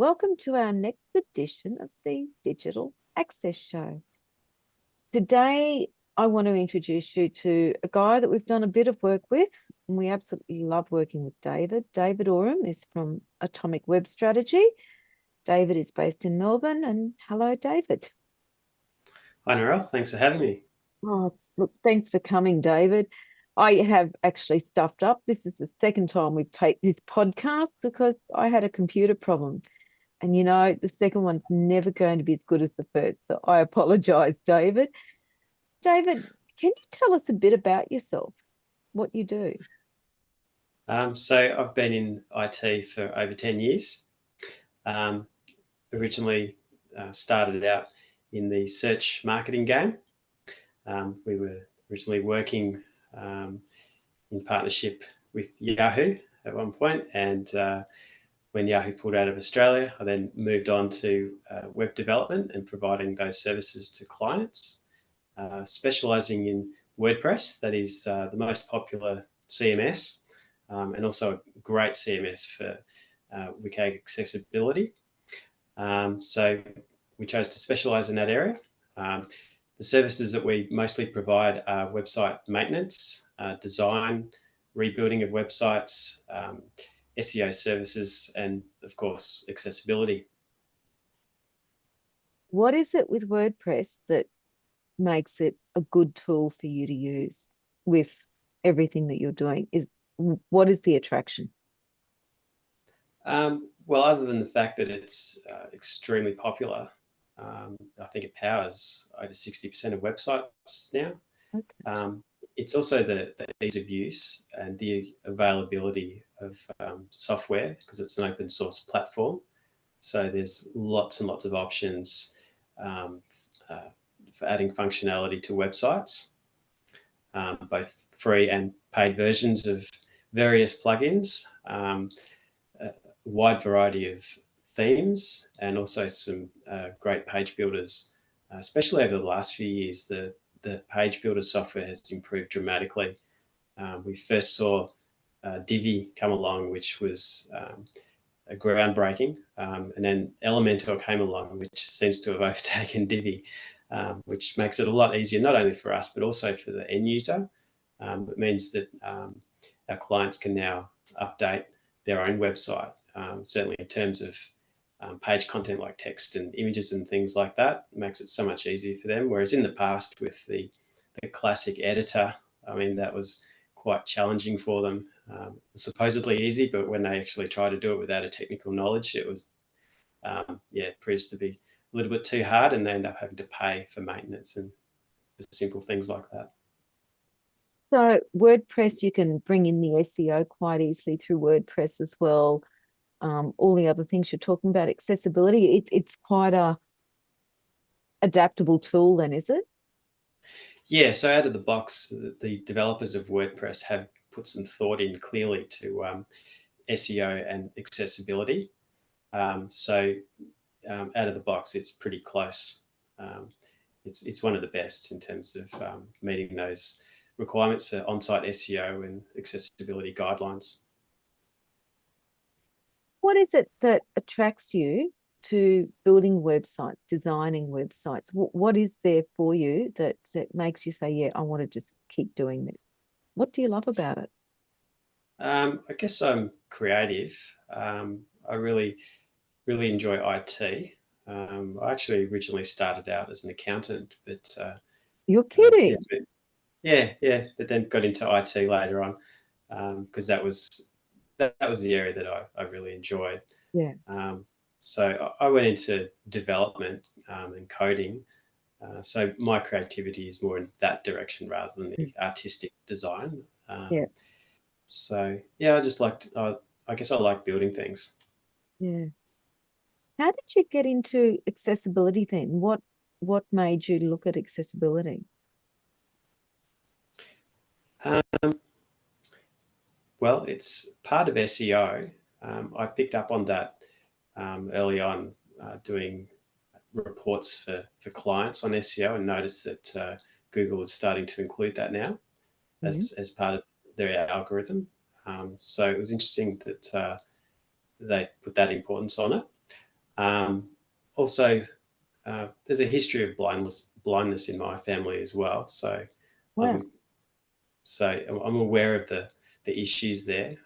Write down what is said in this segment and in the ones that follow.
welcome to our next edition of the Digital Access Show. Today, I want to introduce you to a guy that we've done a bit of work with, and we absolutely love working with David. David Oram is from Atomic Web Strategy. David is based in Melbourne, and hello, David. Hi, Narelle. Thanks for having me. Oh, look, thanks for coming, David. I have actually stuffed up. This is the second time we've taken this podcast because I had a computer problem. And the second one's never going to be as good as the first. So I apologize, David. David, can you tell us a bit about yourself, what you do? So I've been in IT for over 10 years. Um, Originally started out in the search marketing game. We were originally working in partnership with Yahoo at one point, and when Yahoo pulled out of Australia, I then moved on to web development and providing those services to clients, specialising in WordPress. That is the most popular CMS, and also a great CMS for WCAG accessibility. So we chose to specialise in that area. The services that we mostly provide are website maintenance, design, rebuilding of websites, SEO services, and of course, accessibility. What is it with WordPress that makes it a good tool for you to use with everything that you're doing? What is the attraction? Well, other than the fact that it's extremely popular, I think it powers over 60% of websites now. Okay. It's also the ease of use and the availability of software because it's an open source platform. So there's lots and lots of options um, for adding functionality to websites, both free and paid versions of various plugins, a wide variety of themes, and also some great page builders. Especially over the last few years, the page builder software has improved dramatically. We first saw Divi come along, which was groundbreaking, and then Elementor came along, which seems to have overtaken Divi, which makes it a lot easier, not only for us, but also for the end user. It means that our clients can now update their own website, certainly in terms of page content like text and images and things like that. It makes it so much easier for them. Whereas in the past with the classic editor, I mean, that was quite challenging for them. Supposedly easy, but when they actually try to do it without a technical knowledge, it was, it proves to be a little bit too hard, and they end up having to pay for maintenance and for simple things like that. So WordPress, you can bring in the SEO quite easily through WordPress as well. All the other things you're talking about, accessibility, it's quite a adaptable tool then, is it? Yeah, so out of the box, the developers of WordPress have put some thought in clearly to SEO and accessibility. Out of the box, it's pretty close. It's one of the best in terms of meeting those requirements for on-site SEO and accessibility guidelines. What is it that attracts you to building websites, designing websites? What is there for you that makes you say, yeah, I want to just keep doing this? What do you love about it? I guess I'm creative. I really enjoy IT. I actually originally started out as an accountant, but You're yeah, kidding. but then got into IT later on because that was the area that I really enjoyed. Yeah. So I went into development and coding. So my creativity is more in that direction rather than Mm. the artistic design. Yeah. So yeah, I just liked. I guess I like building things. Yeah. How did you get into accessibility then? What made you look at accessibility? Um, well, it's part of SEO. I picked up on that early on, doing reports for clients on SEO, and noticed that Google is starting to include that now Yeah. as part of their algorithm. So it was interesting that they put that importance on it. Um, Also, there's a history of blindness in my family as well. So Wow. I'm I'm aware of the issues there.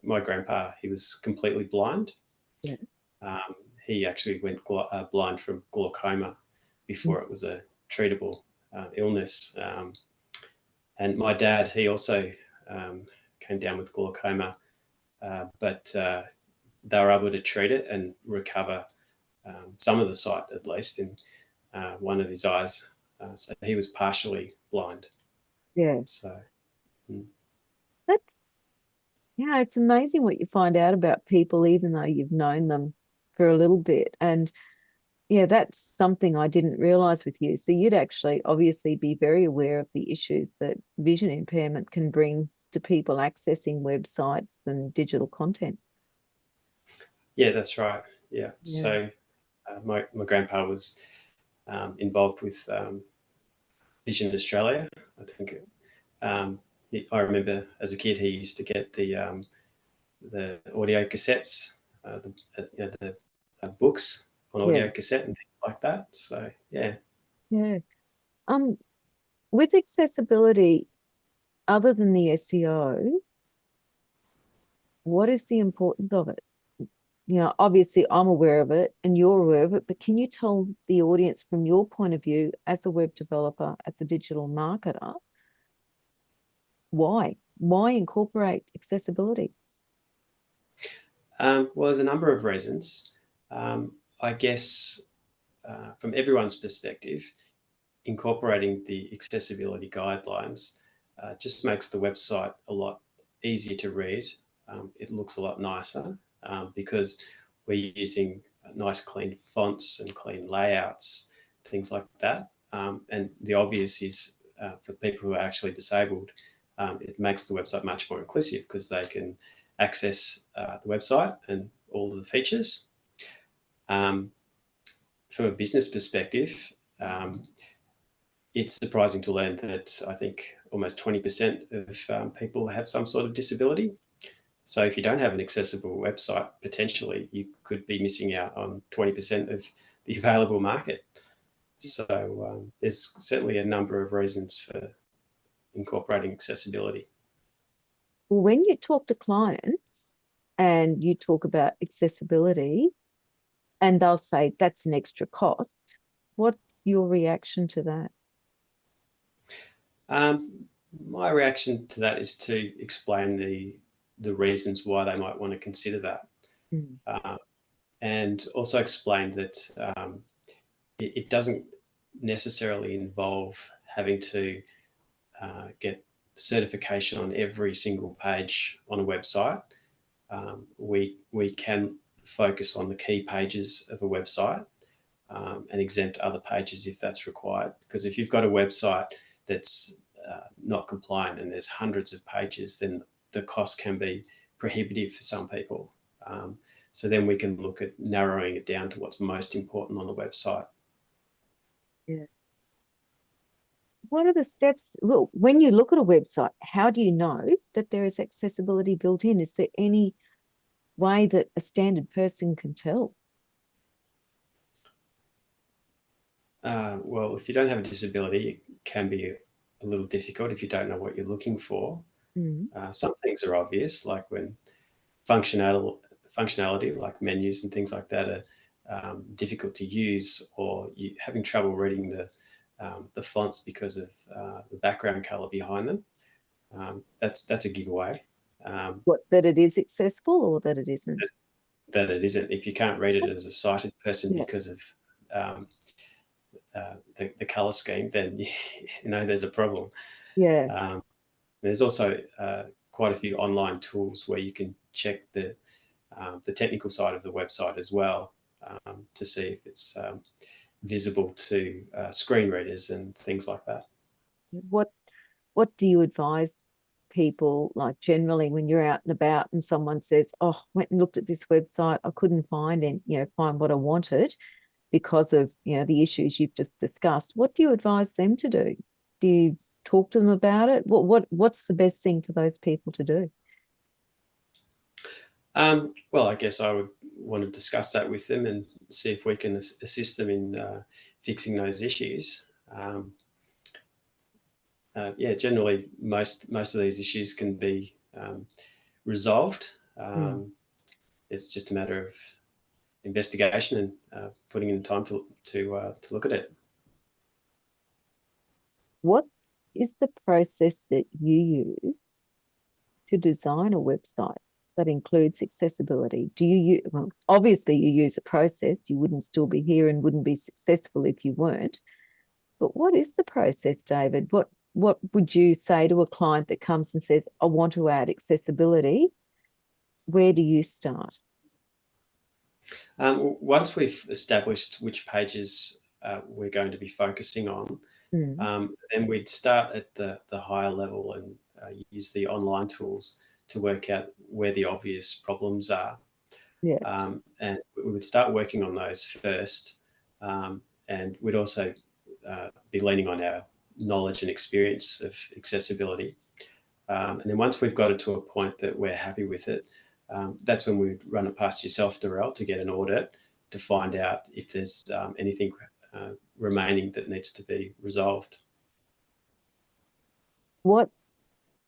My grandpa, he was completely blind. Yeah. Um, he actually went blind from glaucoma Mm. before it was a treatable illness. And my dad, he also um, came down with glaucoma, but they were able to treat it and recover some of the sight, at least in one of his eyes. So he was partially blind. Yeah. So, mm, That's, yeah, it's amazing what you find out about people, even though you've known them for a little bit. And yeah, that's something I didn't realize with you. So you'd actually obviously be very aware of the issues that vision impairment can bring to people accessing websites and digital content. yeah, that's right. Yeah. Yeah. So my grandpa was involved with Vision Australia. I think I remember as a kid he used to get the audio cassettes, the books on Yeah. audio cassette and things like that. So yeah. Yeah. Um, with accessibility, other than the SEO, what is the importance of it? You know, obviously I'm aware of it and you're aware of it, but can you tell the audience from your point of view as a web developer, as a digital marketer, why? Why incorporate accessibility? Well, there's a number of reasons. I guess from everyone's perspective, incorporating the accessibility guidelines just makes the website a lot easier to read. It looks a lot nicer because we're using nice, clean fonts and clean layouts, things like that. And the obvious is for people who are actually disabled, it makes the website much more inclusive because they can access the website and all of the features. Um, from a business perspective, um, it's surprising to learn that I think almost 20% of people have some sort of disability. So if you don't have an accessible website, potentially you could be missing out on 20% of the available market. So there's certainly a number of reasons for incorporating accessibility. Well, when you talk to clients and you talk about accessibility, and they'll say that's an extra cost, what's your reaction to that? Um, my reaction to that is to explain the reasons why they might want to consider that, Mm. uh, and also explain that it doesn't necessarily involve having to get certification on every single page on a website. We can focus on the key pages of a website and exempt other pages if that's required. Because if you've got a website that's not compliant and there's hundreds of pages, then the cost can be prohibitive for some people. So then we can look at narrowing it down to what's most important on the website. Yeah. What are the steps? Well, when you look at a website, how do you know that there is accessibility built in? Is there any way that a standard person can tell? Well, if you don't have a disability, it can be a little difficult if you don't know what you're looking for. Mm. Some things are obvious, like when functionality, like menus and things like that, are difficult to use, or you having trouble reading the fonts because of the background color behind them. That's a giveaway. Um, What, that it is accessible or that it isn't? that it isn't. If you can't read it as a sighted person Yeah. because of the color scheme, then you know there's a problem. Yeah. Um, there's also quite a few online tools where you can check the technical side of the website as well to see if it's visible to screen readers and things like that. What what do you advise people, like generally when you're out and about and someone says, "Oh, went and looked at this website, I couldn't find and find what I wanted because of the issues you've just discussed." What do you advise them to do? Do you talk to them about it? What's the best thing for those people to do? Well, I guess I would want to discuss that with them and see if we can assist them in fixing those issues. Yeah, generally most of these issues can be resolved. Mm. It's just a matter of investigation and putting in time to look at it. What is the process that you use to design a website that includes accessibility? Do you use, well, obviously you use a process. You wouldn't still be here and wouldn't be successful if you weren't. But what is the process, David? What would you say to a client that comes and says, I want to add accessibility? Where do you start? Once we've established which pages we're going to be focusing on, Mm. then we'd start at the higher level and use the online tools to work out where the obvious problems are. Yeah. And we would start working on those first. And we'd also be leaning on our knowledge and experience of accessibility. And then once we've got it to a point that we're happy with it, that's when we run it past yourself, Darrell, to get an audit to find out if there's anything remaining that needs to be resolved. What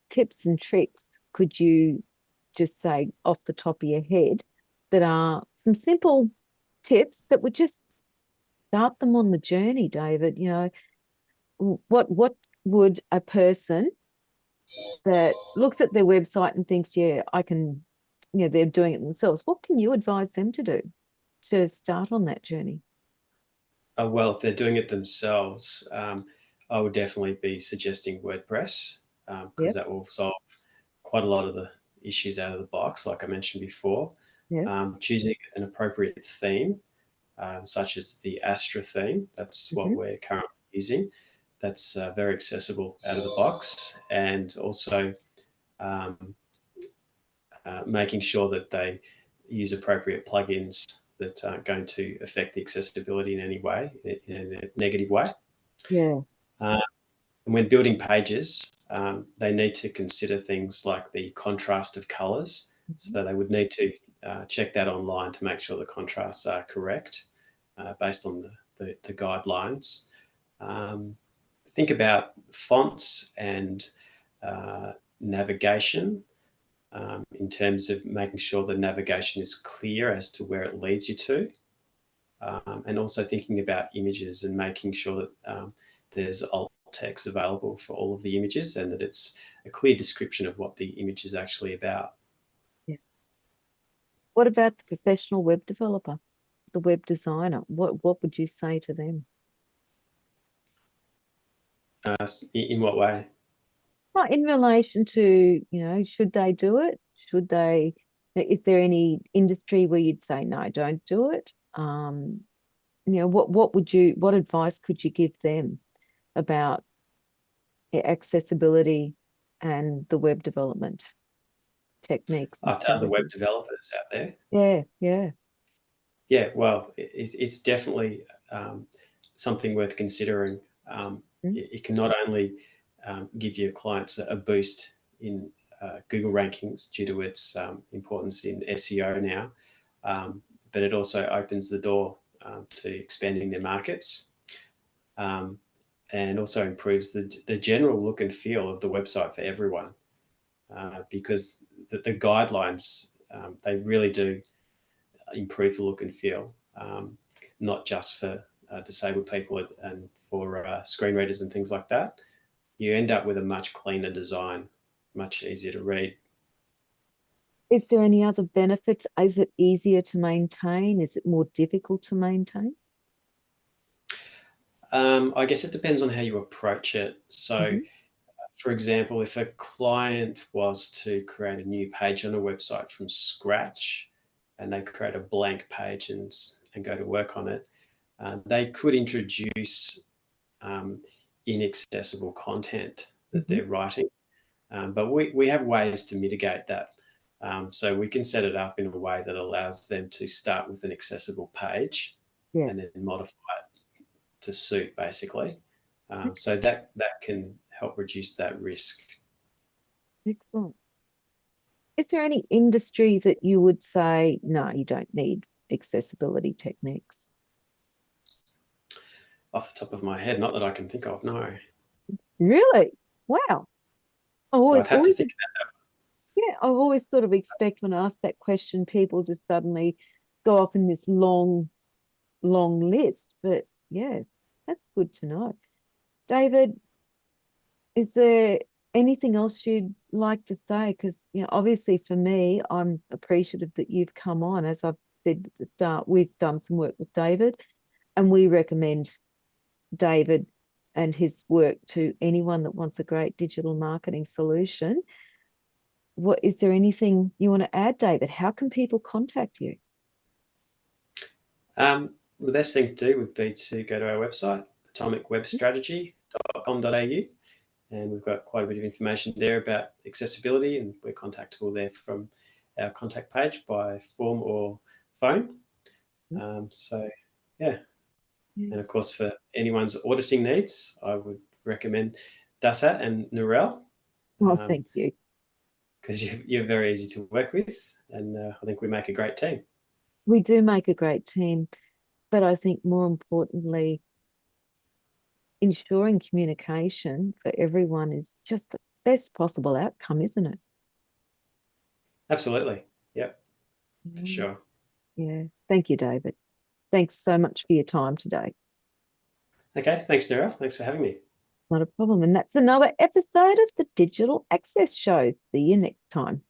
tips and tricks could you just say off the top of your head that are some simple tips that would just start them on the journey, David? What would a person that looks at their website and thinks, yeah, I can, they're doing it themselves. What can you advise them to do to start on that journey? Well, if they're doing it themselves, I would definitely be suggesting WordPress because Yep, that will solve quite a lot of the issues out of the box, like I mentioned before. yep. Choosing an appropriate theme, such as the Astra theme, that's what Mm-hmm. we're currently using. That's very accessible out of the box, and also um, making sure that they use appropriate plugins that aren't going to affect the accessibility in any way, in a negative way. Yeah. Uh, and when building pages, they need to consider things like the contrast of colors. Mm-hmm. So they would need to check that online to make sure the contrasts are correct based on the guidelines. Um, think about fonts and navigation in terms of making sure the navigation is clear as to where it leads you to. And also thinking about images and making sure that there's alt text available for all of the images and that it's a clear description of what the image is actually about. Yeah. What about the professional web developer, the web designer? What would you say to them? In what way? Well, in relation to, should they do it? Should they, is there any industry where you'd say, no, don't do it? What advice could you give them about accessibility and the web development techniques and To other web strategies? developers out there? Yeah, yeah. Yeah, well, it's definitely something worth considering. Mm. It can not only give your clients a boost in Google rankings due to its importance in SEO now, but it also opens the door to expanding their markets um, and also improves the general look and feel of the website for everyone because the guidelines, they really do improve the look and feel, not just for disabled people and for screen readers and things like that. You end up with a much cleaner design, much easier to read. Is there any other benefits? Is it easier to maintain? Is it more difficult to maintain? I guess it depends on how you approach it. So, Hmm. for example, if a client was to create a new page on a website from scratch and they create a blank page and go to work on it, they could introduce um, inaccessible content that Hmm. they're writing. But we have ways to mitigate that. So we can set it up in a way that allows them to start with an accessible page Yeah. and then modify it to suit, basically. Okay. So that can help reduce that risk. Excellent. Is there any industry that you would say, no, you don't need accessibility techniques? off the top of my head. Not that I can think of. No, Really? Wow. I've I'd have to always, think. yeah, I've always sort of expect when I ask that question, people just suddenly go off in this long, long list. But yeah, that's good to know. David, is there anything else you'd like to say? Because, obviously for me, I'm appreciative that you've come on. As I've said at the start, we've done some work with David, and we recommend David and his work to anyone that wants a great digital marketing solution. What is there anything you want to add, David? How can people contact you? The best thing to do would be to go to our website, atomicwebstrategy.com.au, and we've got quite a bit of information there about accessibility, and we're contactable there from our contact page by form or phone. So, yeah. Yeah. And of course, for anyone's auditing needs, I would recommend Dasat and Narelle, Oh, thank you. because you're very easy to work with, and I think we make a great team. We do make a great team, but I think more importantly, ensuring communication for everyone is just the best possible outcome, isn't it? Absolutely. Yep, for Yeah. sure. Yeah. Thank you, David. Thanks so much for your time today. Okay, thanks, Narelle. Thanks for having me. Not a problem. And that's another episode of the Digital Access Show. See you next time.